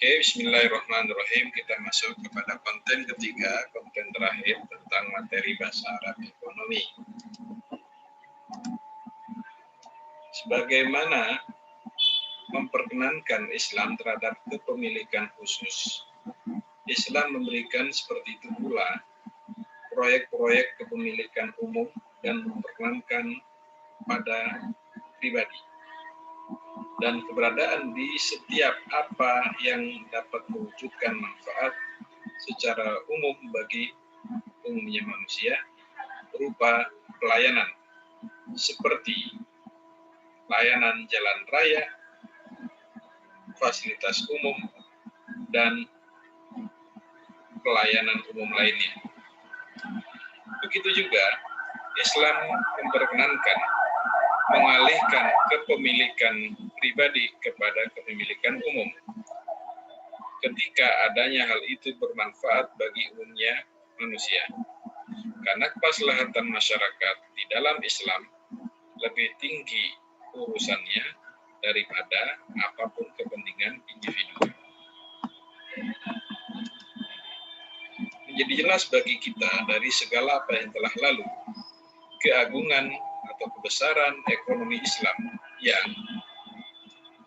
Oke, bismillahirrahmanirrahim. Kita masuk kepada konten ketiga, konten terakhir tentang materi bahasa Arab ekonomi. Sebagaimana memperkenankan Islam terhadap kepemilikan khusus, Islam memberikan seperti itu pula proyek-proyek kepemilikan umum dan memperkenankan pada pribadi. Dan keberadaan di setiap apa yang dapat mewujudkan manfaat secara umum bagi umumnya manusia berupa pelayanan seperti layanan jalan raya, fasilitas umum, dan pelayanan umum lainnya. Begitu juga Islam memperkenankan mengalihkan kepemilikan pribadi kepada kepemilikan umum ketika adanya hal itu bermanfaat bagi umumnya manusia. Karena kemaslahatan masyarakat di dalam Islam lebih tinggi urusannya daripada apapun kepentingan individu. Menjadi jelas bagi kita dari segala apa yang telah lalu, keagungan atau kebesaran ekonomi Islam yang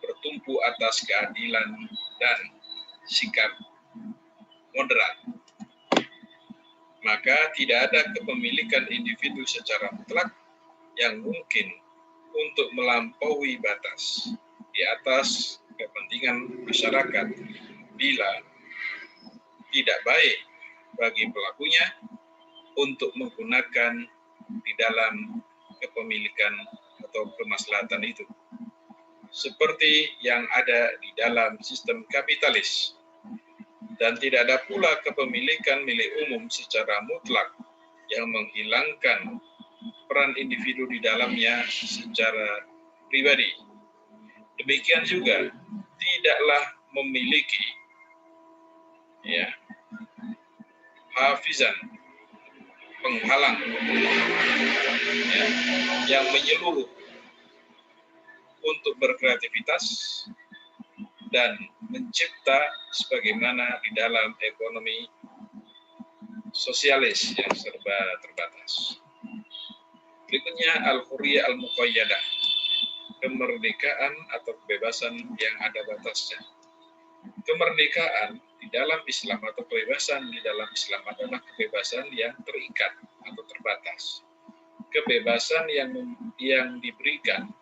bertumpu atas keadilan dan sikap moderat. Maka tidak ada kepemilikan individu secara mutlak yang mungkin untuk melampaui batas di atas kepentingan masyarakat bila tidak baik bagi pelakunya untuk menggunakan di dalam kepemilikan atau kemaslahatan itu. Seperti yang ada di dalam sistem kapitalis. Dan tidak ada pula kepemilikan milik umum secara mutlak yang menghilangkan peran individu di dalamnya secara pribadi. Demikian juga tidaklah memiliki hafizan, penghalang yang menyeluruh untuk berkreativitas dan mencipta sebagaimana di dalam ekonomi sosialis yang serba terbatas. Berikutnya al-hurriyah al-muqayyadah, kemerdekaan atau kebebasan yang ada batasnya. Kemerdekaan di dalam Islam atau kebebasan di dalam Islam adalah kebebasan yang terikat atau terbatas. Kebebasan yang diberikan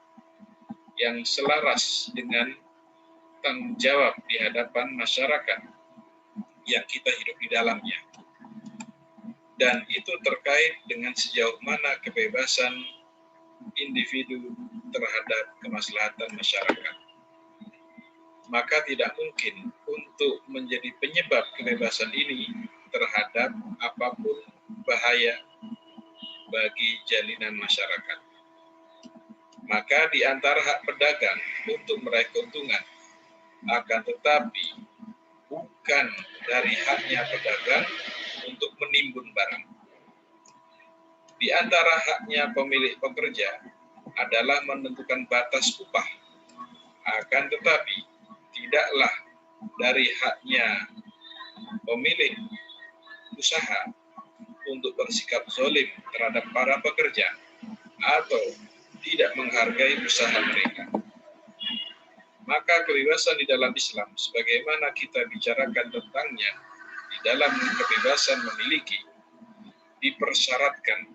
yang selaras dengan tanggung jawab di hadapan masyarakat yang kita hidup di dalamnya. Dan itu terkait dengan sejauh mana kebebasan individu terhadap kemaslahatan masyarakat. Maka tidak mungkin untuk menjadi penyebab kebebasan ini terhadap apapun bahaya bagi jalinan masyarakat. Maka di antara hak pedagang untuk meraih keuntungan, akan tetapi bukan dari haknya pedagang untuk menimbun barang. Di antara haknya pemilik pekerja adalah menentukan batas upah, akan tetapi tidaklah dari haknya pemilik usaha untuk bersikap zalim terhadap para pekerja atau tidak menghargai usaha mereka. Maka kebebasan di dalam Islam, sebagaimana kita bicarakan tentangnya di dalam kebebasan memiliki, dipersyaratkan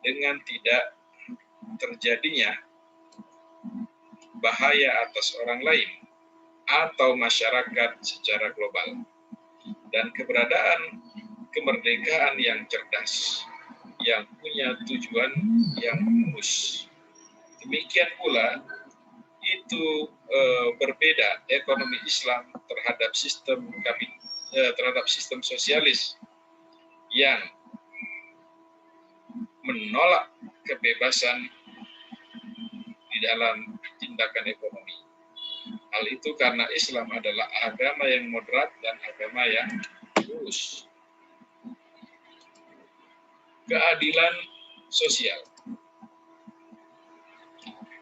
dengan tidak terjadinya bahaya atas orang lain atau masyarakat secara global, dan keberadaan kemerdekaan yang cerdas, yang punya tujuan yang mulus. Demikian pula itu berbeda ekonomi Islam terhadap sistem sosialis yang menolak kebebasan di dalam tindakan ekonomi. Hal itu karena Islam adalah agama yang moderat dan agama yang lurus. Keadilan sosial.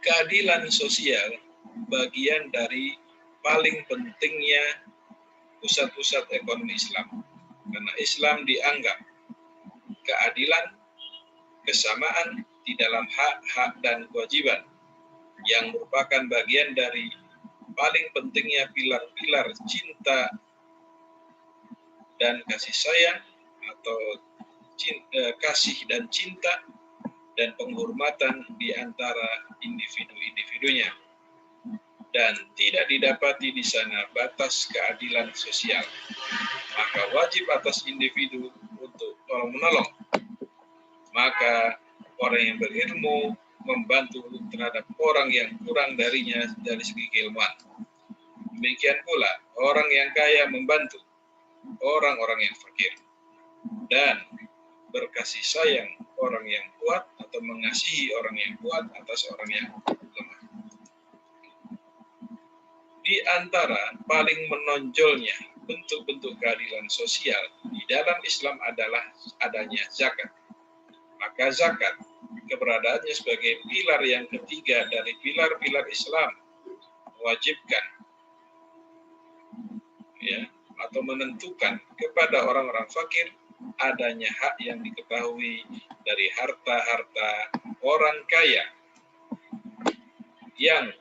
Keadilan sosial bagian dari paling pentingnya pusat-pusat ekonomi Islam. Karena Islam dianggap keadilan, kesamaan di dalam hak-hak dan kewajiban yang merupakan bagian dari paling pentingnya pilar-pilar cinta dan kasih sayang atau kasih dan cinta dan penghormatan di antara individu-individunya. Dan tidak didapati di sana batas keadilan sosial. Maka wajib atas individu untuk tolong-menolong. Maka orang yang berilmu membantu terhadap orang yang kurang darinya dari segi keilmuan. Demikian pula orang yang kaya membantu orang-orang yang fakir. Dan berkasih sayang orang yang kuat atau mengasihi orang yang kuat atas orang yang lemah. Di antara paling menonjolnya bentuk-bentuk keadilan sosial di dalam Islam adalah adanya zakat. Maka zakat keberadaannya sebagai pilar yang ketiga dari pilar-pilar Islam mewajibkan atau menentukan kepada orang-orang fakir adanya hak yang diketahui dari harta-harta orang kaya yang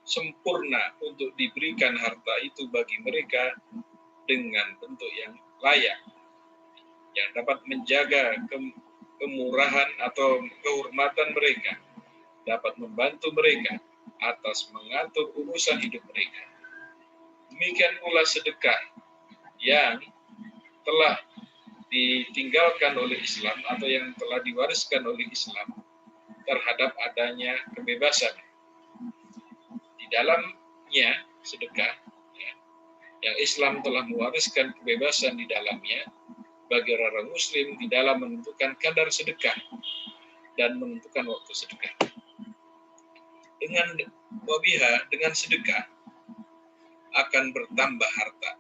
sempurna untuk diberikan harta itu bagi mereka dengan bentuk yang layak, yang dapat menjaga kemurahan atau kehormatan mereka, dapat membantu mereka atas mengatur urusan hidup mereka. Demikian pula sedekah yang telah ditinggalkan oleh Islam atau yang telah diwariskan oleh Islam terhadap adanya kebebasan. Di dalamnya sedekah, yang Islam telah mewariskan kebebasan di dalamnya bagi orang Muslim di dalam menentukan kadar sedekah dan menentukan waktu sedekah. Dengan sedekah akan bertambah harta.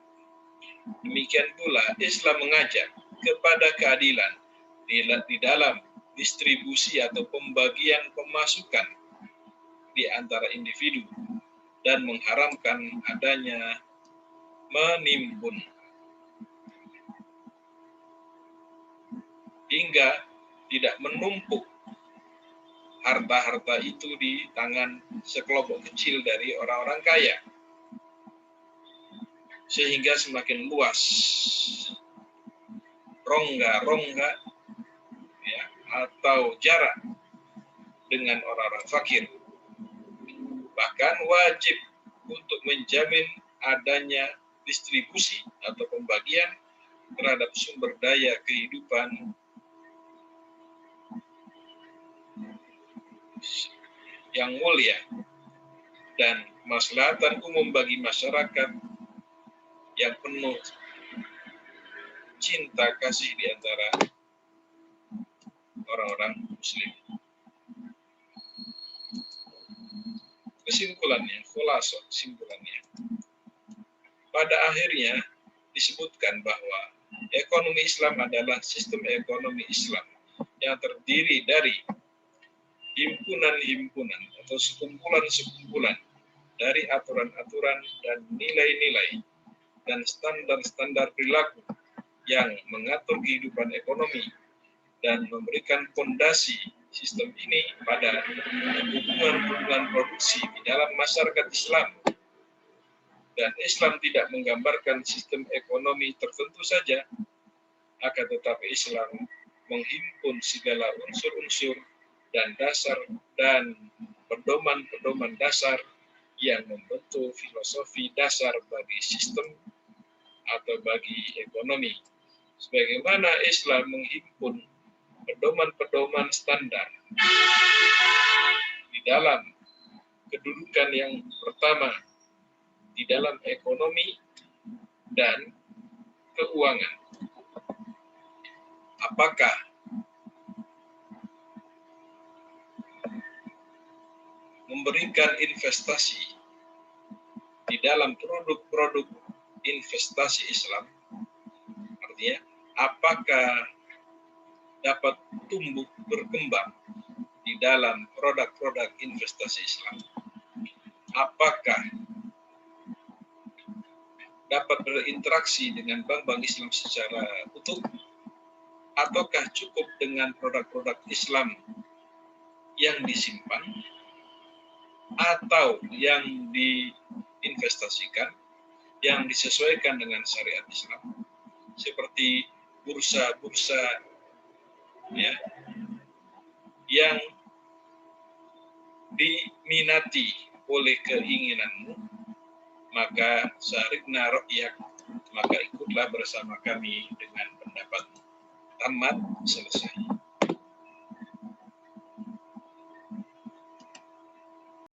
Demikian pula Islam mengajak kepada keadilan di dalam distribusi atau pembagian pemasukan di antara individu dan mengharamkan adanya menimbun hingga tidak menumpuk harta-harta itu di tangan sekelompok kecil dari orang-orang kaya sehingga semakin luas rongga-rongga atau jarak dengan orang-orang fakir. Bahkan wajib untuk menjamin adanya distribusi atau pembagian terhadap sumber daya kehidupan yang mulia dan kemaslahatan umum bagi masyarakat yang penuh cinta kasih di antara orang-orang Muslim. Kesimpulannya, pada akhirnya disebutkan bahwa ekonomi Islam adalah sistem ekonomi Islam yang terdiri dari himpunan-himpunan atau sekumpulan-sekumpulan dari aturan-aturan dan nilai-nilai dan standar-standar perilaku yang mengatur kehidupan ekonomi dan memberikan fondasi sistem ini pada hubungan-hubungan produksi di dalam masyarakat Islam. Dan Islam tidak menggambarkan sistem ekonomi tertentu saja, akan tetapi Islam menghimpun segala unsur-unsur dan dasar dan pedoman-pedoman dasar yang membentuk filosofi dasar bagi sistem atau bagi ekonomi. Sebagaimana Islam menghimpun pedoman-pedoman standar di dalam kedudukan yang pertama di dalam ekonomi dan keuangan. Apakah memberikan investasi di dalam produk-produk investasi Islam, artinya apakah dapat tumbuh berkembang di dalam produk-produk investasi Islam? Apakah dapat berinteraksi dengan bank-bank Islam secara utuh, ataukah cukup dengan produk-produk Islam yang disimpan atau yang diinvestasikan, yang disesuaikan dengan syariat Islam, seperti bursa-bursa ya, yang diminati oleh keinginanmu, maka syarikna ra'yak, maka ikutlah bersama kami dengan pendapat tamat selesai.